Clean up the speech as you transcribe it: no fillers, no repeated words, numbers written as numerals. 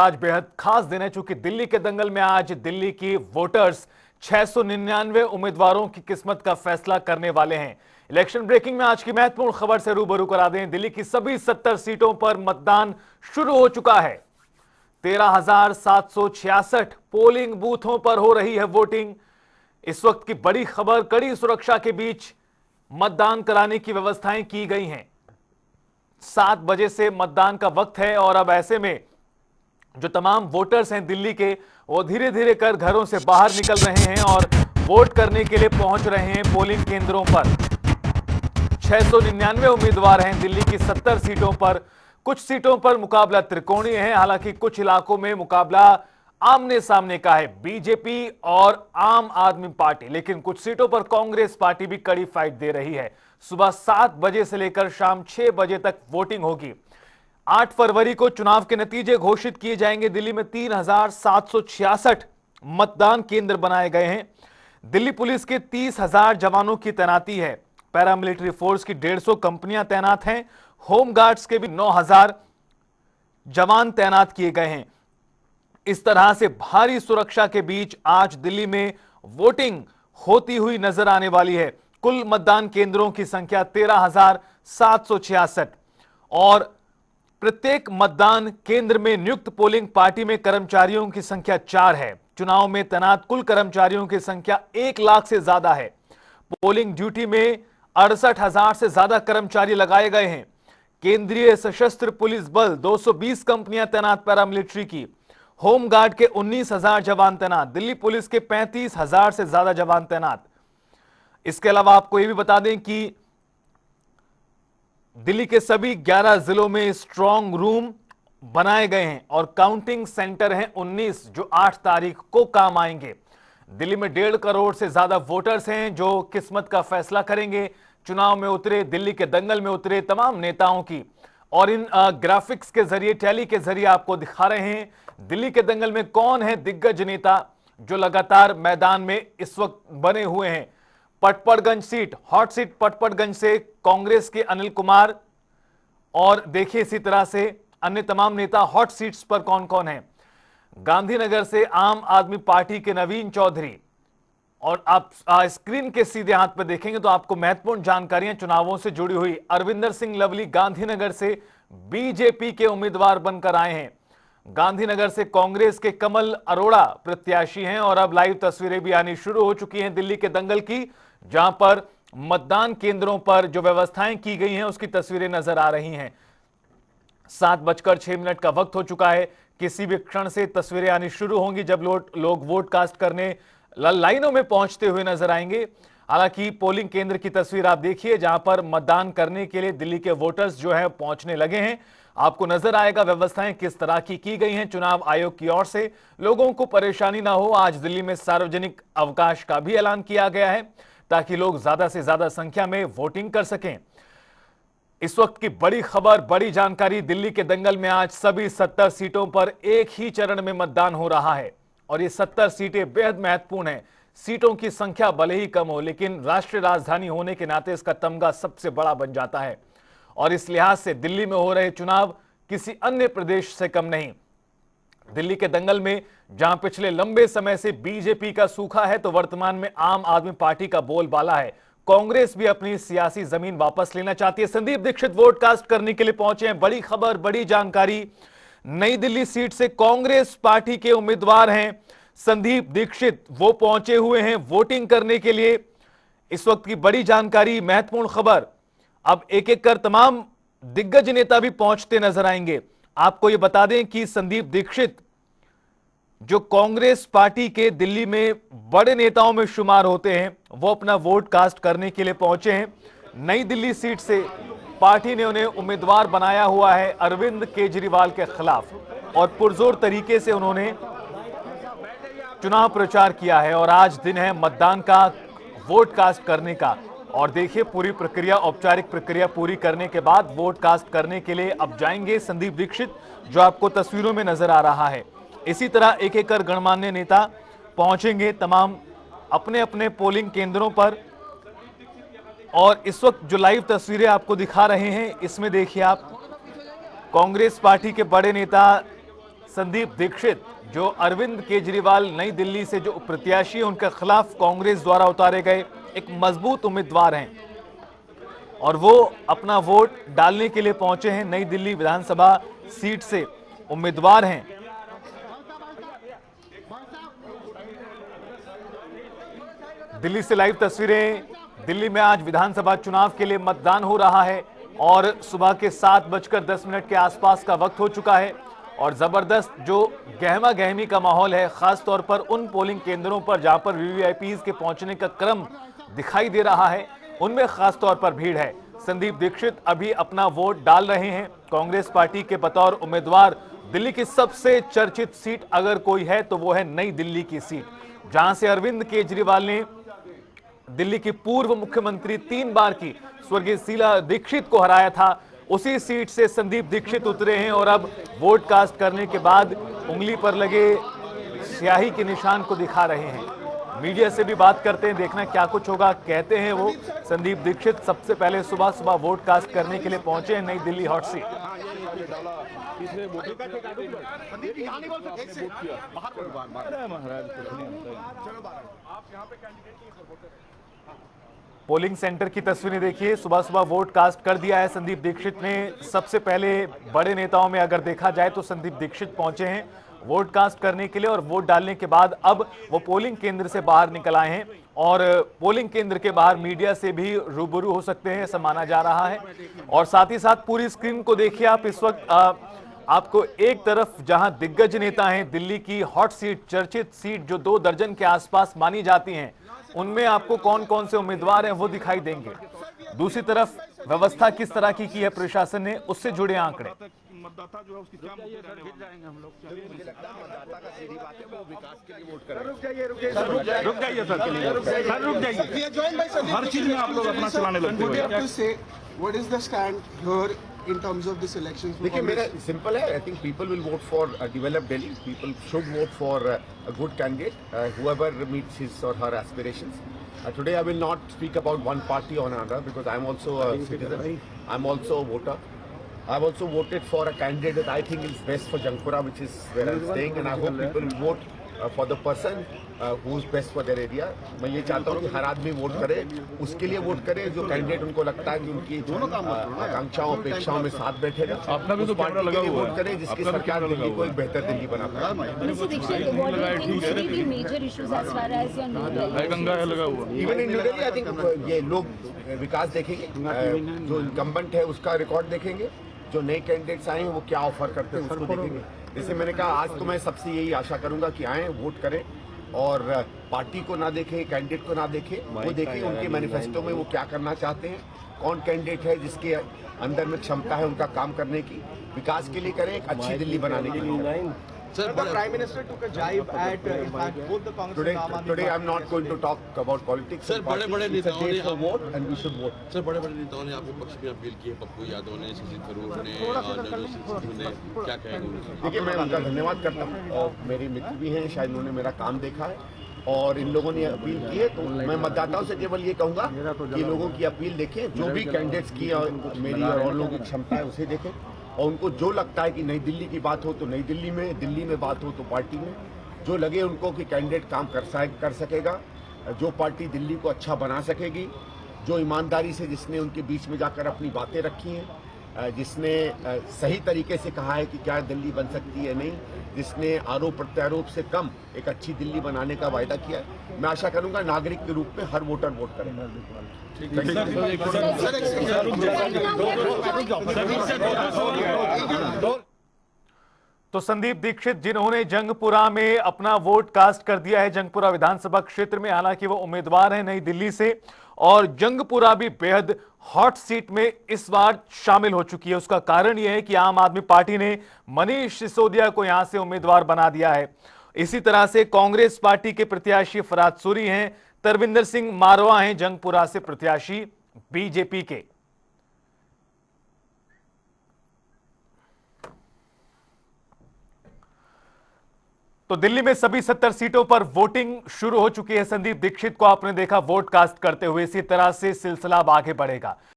आज बेहद खास दिन है, चूंकि दिल्ली के दंगल में आज दिल्ली की वोटर्स 699 उम्मीदवारों की किस्मत का फैसला करने वाले हैं। इलेक्शन ब्रेकिंग में आज की महत्वपूर्ण खबर से रूबरू करा दें। दिल्ली की सभी 70 सीटों पर मतदान शुरू हो चुका है। 13,766 पोलिंग बूथों पर हो रही है वोटिंग। इस वक्त की बड़ी खबर, कड़ी सुरक्षा के बीच मतदान कराने की व्यवस्थाएं की गई हैं। 7 बजे से मतदान का वक्त है और अब ऐसे में जो तमाम वोटर्स हैं दिल्ली के, वो धीरे धीरे कर घरों से बाहर निकल रहे हैं और वोट करने के लिए पहुंच रहे हैं पोलिंग केंद्रों पर। 699 उम्मीदवार हैं दिल्ली की 70 सीटों पर। कुछ सीटों पर मुकाबला त्रिकोणीय है, हालांकि कुछ इलाकों में मुकाबला आमने सामने का है, बीजेपी और आम आदमी पार्टी। लेकिन कुछ सीटों पर कांग्रेस पार्टी भी कड़ी फाइट दे रही है। सुबह 7 बजे से लेकर शाम 6 बजे तक वोटिंग होगी। 8 फरवरी को चुनाव के नतीजे घोषित किए जाएंगे। दिल्ली में 3,766 मतदान केंद्र बनाए गए हैं। दिल्ली पुलिस के 30,000 जवानों की तैनाती है। पैरामिलिट्री फोर्स की 150 कंपनियां तैनात हैं। होम गार्ड्स के भी 9,000 जवान तैनात किए गए हैं। इस तरह से भारी सुरक्षा के बीच आज दिल्ली में वोटिंग होती हुई नजर आने वाली है। कुल मतदान केंद्रों की संख्या 13,766 और प्रत्येक मतदान केंद्र में नियुक्त पोलिंग पार्टी में कर्मचारियों की संख्या 4 है। चुनाव में तैनात कुल कर्मचारियों की संख्या 1 लाख से ज्यादा है। पोलिंग ड्यूटी में 68,000 से ज्यादा कर्मचारी लगाए गए हैं। केंद्रीय सशस्त्र पुलिस बल 220 कंपनियां तैनात पैरामिलिट्री की। होम गार्ड के 19,000 जवान तैनात। दिल्ली पुलिस के 35,000 से ज्यादा जवान तैनात। इसके अलावा आपको यह भी बता दें कि दिल्ली के सभी 11 जिलों में स्ट्रांग रूम बनाए गए हैं और काउंटिंग सेंटर हैं 19 जो 8 तारीख को काम आएंगे। दिल्ली में 1.5 करोड़ से ज्यादा वोटर्स हैं जो किस्मत का फैसला करेंगे। चुनाव में उतरे, दिल्ली के दंगल में उतरे तमाम नेताओं की, और इन ग्राफिक्स के जरिए, टैली के जरिए आपको दिखा रहे हैं दिल्ली के दंगल में कौन है दिग्गज नेता जो लगातार मैदान में इस वक्त बने हुए हैं। Patparganj seat, hot seat Patparganj से कांग्रेस के अनिल कुमार, और देखिए इसी तरह से अन्य तमाम नेता हॉट सीट्स पर कौन कौन है। गांधीनगर से आम आदमी पार्टी के नवीन चौधरी, और आप स्क्रीन के सीधे हाथ पर देखेंगे तो आपको महत्वपूर्ण जानकारियां चुनावों से जुड़ी हुई। अरविंदर सिंह लवली गांधीनगर से बीजेपी के उम्मीदवार बनकर आए हैं। गांधीनगर से कांग्रेस के कमल अरोड़ा प्रत्याशी हैं और अब लाइव तस्वीरें भी आनी शुरू हो चुकी हैं दिल्ली के दंगल की, जहां पर मतदान केंद्रों पर जो व्यवस्थाएं की गई हैं उसकी तस्वीरें नजर आ रही हैं। 7:06 का वक्त हो चुका है। किसी भी क्षण से तस्वीरें आनी शुरू होंगी जब लोग वोट कास्ट करने लाइनों में पहुंचते हुए नजर आएंगे। हालांकि पोलिंग केंद्र की तस्वीर आप देखिए जहां पर मतदान करने के लिए दिल्ली के वोटर्स जो है पहुंचने लगे हैं। आपको नजर आएगा व्यवस्थाएं किस तरह की गई हैं चुनाव आयोग की ओर से। लोगों को परेशानी ना हो, आज दिल्ली में सार्वजनिक अवकाश का भी ऐलान किया गया है ताकि लोग ज्यादा से ज्यादा संख्या में वोटिंग कर सकें। इस वक्त की बड़ी खबर, बड़ी जानकारी, दिल्ली के दंगल में आज सभी 70 सीटों पर एक ही चरण में मतदान हो रहा है और ये 70 सीटें बेहद महत्वपूर्ण हैं। सीटों की संख्या भले ही कम हो, लेकिन राष्ट्रीय राजधानी होने के नाते इसका तमगा सबसे बड़ा बन जाता है और इस लिहाज से दिल्ली में हो रहे चुनाव किसी अन्य प्रदेश से कम नहीं। दिल्ली के दंगल में जहां पिछले लंबे समय से बीजेपी का सूखा है, तो वर्तमान में आम आदमी पार्टी का बोलबाला है। कांग्रेस भी अपनी सियासी जमीन वापस लेना चाहती है। संदीप दीक्षित वोट कास्ट करने के लिए पहुंचे हैं। बड़ी खबर, बड़ी जानकारी, नई दिल्ली सीट से कांग्रेस पार्टी के उम्मीदवार हैं संदीप दीक्षित, वो पहुंचे हुए हैं वोटिंग करने के लिए। इस वक्त की बड़ी जानकारी, महत्वपूर्ण खबर। अब एक एक कर तमाम दिग्गज नेता भी पहुंचते नजर आएंगे। आपको यह बता दें कि संदीप दीक्षित जो कांग्रेस पार्टी के दिल्ली में बड़े नेताओं में शुमार होते हैं, वो अपना वोट कास्ट करने के लिए पहुंचे हैं। नई दिल्ली सीट से पार्टी ने उन्हें उम्मीदवार बनाया हुआ है अरविंद केजरीवाल के खिलाफ और पुरजोर तरीके से उन्होंने चुनाव प्रचार किया है और आज दिन है मतदान का, वोट कास्ट करने का। और देखिए पूरी प्रक्रिया, औपचारिक प्रक्रिया पूरी करने के बाद वोट कास्ट करने के लिए अब जाएंगे संदीप दीक्षित, जो आपको तस्वीरों में नजर आ रहा है। इसी तरह एक एक कर गणमान्य नेता पहुंचेंगे तमाम अपने अपने पोलिंग केंद्रों पर। और इस वक्त जो लाइव तस्वीरें आपको दिखा रहे हैं, इसमें देखिए आप कांग्रेस पार्टी के बड़े नेता संदीप दीक्षित, जो अरविंद केजरीवाल नई दिल्ली से जो प्रत्याशी हैं उनके खिलाफ कांग्रेस द्वारा उतारे गए एक मजबूत उम्मीदवार हैं और वो अपना वोट डालने के लिए पहुंचे हैं। नई दिल्ली विधानसभा सीट से उम्मीदवार हैं। दिल्ली से लाइव तस्वीरें। दिल्ली में आज विधानसभा चुनाव के लिए मतदान हो रहा है और सुबह के 7:10 के आसपास का वक्त हो चुका है और जबरदस्त जो गहमा गहमी का माहौल है, खास तौर पर उन पोलिंग केंद्रों पर जहां पर वीवीआईपीज के पहुंचने का क्रम दिखाई दे रहा है, उनमें खास तौर पर भीड़ है। संदीप दीक्षित अभी अपना वोट डाल रहे हैं। कांग्रेस पार्टी के बतौर उम्मीदवार दिल्ली की सबसे चर्चित सीट अगर कोई है तो वो है नई दिल्ली की सीट, जहां से अरविंद केजरीवाल ने दिल्ली की पूर्व मुख्यमंत्री 3 बार की स्वर्गीय शीला दीक्षित को हराया था। उसी सीट से संदीप दीक्षित उतरे हैं और अब वोट कास्ट करने के बाद उंगली पर लगे स्याही के निशान को दिखा रहे हैं। मीडिया से भी बात करते हैं, देखना क्या कुछ होगा। कहते हैं वो संदीप दीक्षित सबसे पहले सुबह सुबह वोट कास्ट करने के लिए पहुंचे हैं नई Delhi hot seat. Polling centre की तस्वीरें देखिए। सुबह सुबह वोट कास्ट कर दिया है संदीप दीक्षित ने। सबसे पहले बड़े नेताओं में अगर देखा जाए तो संदीप दीक्षित पहुंचे हैं वोट कास्ट करने के लिए और वोट डालने के बाद अब वो पोलिंग केंद्र से बाहर निकल आए हैं और पोलिंग केंद्र के बाहर मीडिया से भी रूबरू हो सकते हैं, ऐसा माना जा रहा है। और साथ ही साथ पूरी स्क्रीन को देखिए आप। इस वक्त आपको एक तरफ जहां दिग्गज नेता हैं, दिल्ली की हॉट सीट, चर्चित सीट जो 2 दर्जन के आसपास मानी जाती हैं, उनमें आपको कौन कौन से उम्मीदवार हैं वो दिखाई देंगे। दूसरी तरफ व्यवस्था किस तरह की है प्रशासन ने, उससे जुड़े आंकड़े। मतदाता जो है उसकी क्या जाएंगे हम लोग। मुझे लगता है मतदाता का सीधी बात है, वो विकास के लिए वोट करें। रुक जाइए सर, रुक जाइए सर, रुक जाइए। हर चीज में आप लोग अपना चलाने लगते हो। What is the stand here in terms of this election? देखिए मेरा सिंपल है। I think people will vote for develop Delhi. People should vote for a good candidate whoever meets his or her aspirations. Today I will not speak about one party or another because I am also a citizen. I am also a voter. I have also voted for a candidate that I think is best for Jangpura, which is where I am staying, and I hope people will vote for the person who is best for their area. मैं ये चाहता हूँ कि हर आदमी vote करे, उसके लिए vote करे जो कैंडिडेट उनको लगता है कि उनकी आकांक्षाओं अपेक्षाओं में साथ बैठेगा। अपना भी तो कैमरा लगा हुआ है। वोट करे जिसकी सरकार दिल्ली को एक बेहतर दिल्ली बना पाए। गंगा लगा हुआ। Even in new Delhi I think ये लोग विकास देखेंगे, जो इनकम्बेंट है उसका रिकॉर्ड देखेंगे, जो नए कैंडिडेट्स आए हैं वो क्या ऑफर करते हैं उसको देखेंगे। जैसे मैंने कहा, आज तो मैं सबसे यही आशा करूंगा कि आए, वोट करें और पार्टी को ना देखें, कैंडिडेट को ना देखें, वो देखें उनके मैनिफेस्टो में वो क्या करना चाहते हैं, कौन कैंडिडेट है जिसके अंदर में क्षमता है उनका काम करने की, विकास के लिए करें, एक अच्छी दिल्ली बनाने के लिए। Sir, the Prime Minister took a jibe at in fact both the Congress. Today I'm not going to talk about politics. Sir बड़े-बड़े नेताओं ने vote and we should vote. Sir बड़े-बड़े नेताओं ने आपके पक्ष में अपील की है, पप्पू यादव ने, शशि थरूर ने और सिद्धू ने, क्या कहेंगे? देखिए मैं उनका धन्यवाद करता हूँ और मेरे मित्र भी हैं, शायद उन्होंने मेरा काम देखा है और इन लोगों ने अपील की है, तो मैं मतदाताओं से केवल ये कहूँगा कि लोगों की अपील देखें, जो भी कैंडिडेट्स की मेरी और लोगों की क्षमता है उसे देखें और उनको जो लगता है कि नई दिल्ली की बात हो तो नई दिल्ली में बात हो तो पार्टी में, जो लगे उनको कि कैंडिडेट काम कर सकेगा, जो पार्टी दिल्ली को अच्छा बना सकेगी, जो ईमानदारी से जिसने उनके बीच में जाकर अपनी बातें रखी हैं, जिसने सही तरीके से कहा है कि क्या दिल्ली बन सकती है नहीं, जिसने आरोप प्रत्यारोप से कम एक अच्छी दिल्ली बनाने का वायदा किया है, मैं आशा करूंगा नागरिक के रूप में हर वोटर वोट करेगा। तो संदीप दीक्षित जिन्होंने जंगपुरा में अपना वोट कास्ट कर दिया है, जंगपुरा विधानसभा क्षेत्र में, हालांकि वो उम्मीदवार हैं नई दिल्ली से और जंगपुरा भी बेहद हॉट सीट में इस बार शामिल हो चुकी है। उसका कारण यह है कि आम आदमी पार्टी ने मनीष सिसोदिया को यहां से उम्मीदवार बना दिया है। इसी तरह से कांग्रेस पार्टी के प्रत्याशी फराद सूरी हैं, तरविंदर सिंह मारवा हैं जंगपुरा से प्रत्याशी बीजेपी के। तो दिल्ली में सभी 70 सीटों पर वोटिंग शुरू हो चुकी है। संदीप दीक्षित को आपने देखा वोट कास्ट करते हुए, इसी तरह से सिलसिला अब आगे बढ़ेगा।